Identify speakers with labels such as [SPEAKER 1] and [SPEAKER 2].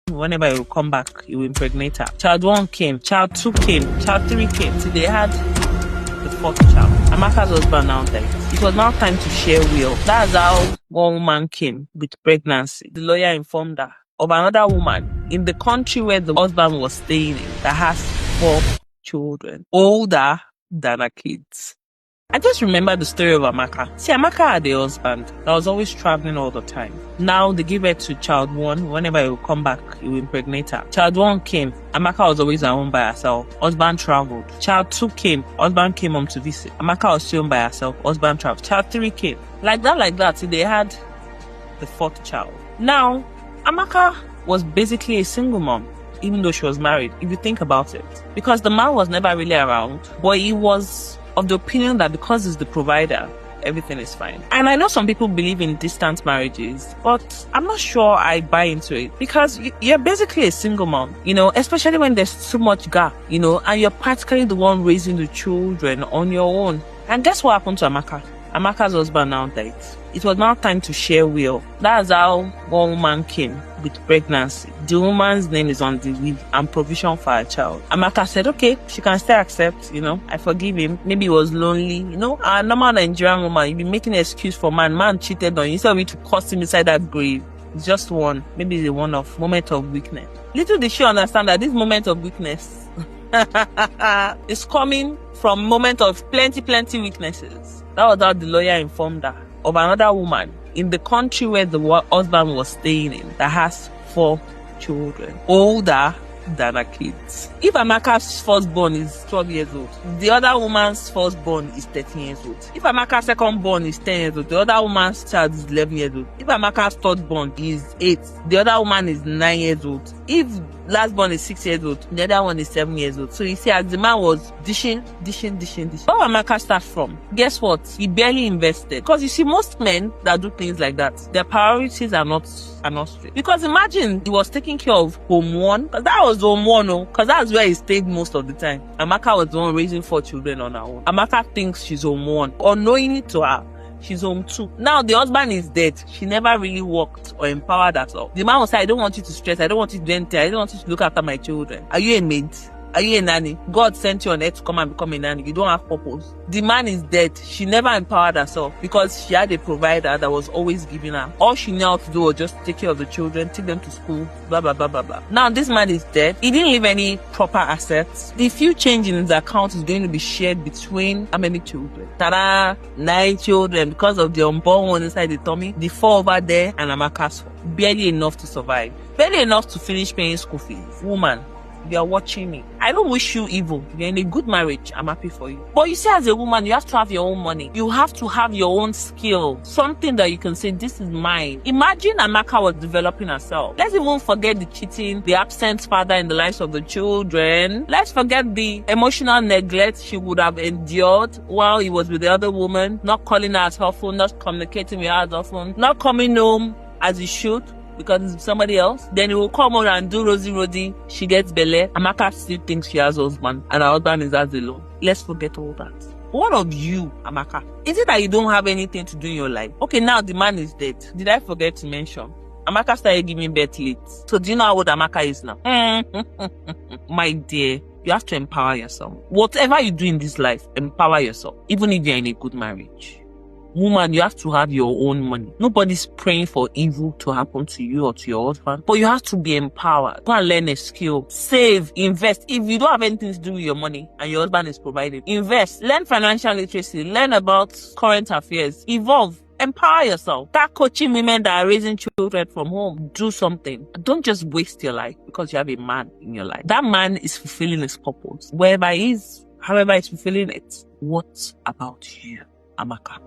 [SPEAKER 1] Whenever he will come back, he will impregnate her. Child 1 came, child 2 came, child 3 came. So they had the 4th child. Amaka's husband now died. It was now time to share will. That's how one woman came with pregnancy. The lawyer informed her of another woman in the country where the husband was staying in that has 4 children, older than her kids. I just remember the story of Amaka. See, Amaka had a husband that was always traveling all the time. Now they give birth to child 1. Whenever he will come back, he will impregnate her. Child 1 came. Amaka was always at home by herself. Husband traveled. Child 2 came. Husband came home to visit. Amaka was still home by herself. Husband traveled. Child 3 came. Like that. See, they had the 4th child. Now, Amaka was basically a single mom, even though she was married, if you think about it. Because the man was never really around, but he was of the opinion that because he's the provider, everything is fine. And I know some people believe in distant marriages, but I'm not sure I buy into it, because you're basically a single mom, especially when there's too much gap, and you're practically the one raising the children on your own. And guess what happened to Amaka? Amaka's husband now died. It was now time to share will. That's how one woman came with pregnancy. The woman's name is on the will and provision for her child. Amaka said, okay, she can still accept, I forgive him. Maybe he was lonely. A normal Nigerian woman, you be making an excuse for man cheated on you. Instead of you to curse him inside that grave. It's just one. Maybe it's a moment of weakness. Little did she understand that this moment of weakness is coming from moment of plenty weaknesses. That was how the lawyer informed her of another woman in the country where the husband was staying in that has 4 children, older than her kids. If Amaka's firstborn is 12 years old, the other woman's firstborn is 13 years old. If Amaka's secondborn is 10 years old, the other woman's child is 11 years old. If Amaka's thirdborn is 8, the other woman is 9 years old. If lastborn is 6 years old, the other one is 7 years old. So you see, as the man was dishing. Where Amaka start from? Guess what? He barely invested. Because you see, most men that do things like that, their priorities are not straight. Because imagine he was taking care of home 1, because that was home 1, because that's where he stayed most of the time. Amaka was the one raising 4 children on her own. Amaka thinks she's home 1. Unknowingly to her, she's home 2. Now the husband is dead. She never really worked or empowered herself. The man will say, I don't want you to stress. I don't want you to do anything. I don't want you to look after my children. Are you a maid? Are you a nanny? God sent you on earth to come and become a nanny. You don't have purpose. The man is dead. She never empowered herself because she had a provider that was always giving her. All she knew how to do was just take care of the children, take them to school, blah, blah, blah, blah, blah. Now this man is dead. He didn't leave any proper assets. The few change in his account is going to be shared between how many children? 9 children because of the unborn one inside the tummy. The 4 over there and Amaka's 4. Barely enough to survive. Barely enough to finish paying school fees. Woman, you are watching me. I don't wish you evil. You're in a good marriage. I'm happy for you. But you see, as a woman, you have to have your own money. You have to have your own skill. Something that you can say, this is mine. Imagine Amaka was developing herself. Let's even forget the cheating, the absent father in the lives of the children. Let's forget the emotional neglect she would have endured while he was with the other woman, not calling her as often, not communicating with her as often, not coming home as he should, because it's somebody else. Then he will come on and do rosy. She gets belly. Amaka still thinks she has a husband and her husband is as alone. Let's forget all that. What of you, Amaka? Is it that you don't have anything to do in your life? Okay, now the man is dead. Did I forget to mention? Amaka started giving birth late. So do you know how old Amaka is now? My dear, you have to empower yourself. Whatever you do in this life, empower yourself. Even if you're in a good marriage. Woman, you have to have your own money. Nobody's praying for evil to happen to you or to your husband, but you have to be empowered. Go and learn a skill. Save, invest. If you don't have anything to do with your money and your husband is providing, invest. Learn financial literacy. Learn about current affairs. Evolve. Empower yourself. Start coaching women that are raising children from home. Do something. Don't just waste your life because you have a man in your life. That man is fulfilling his purpose. Wherever he is, however he's fulfilling it. What about you, Amaka?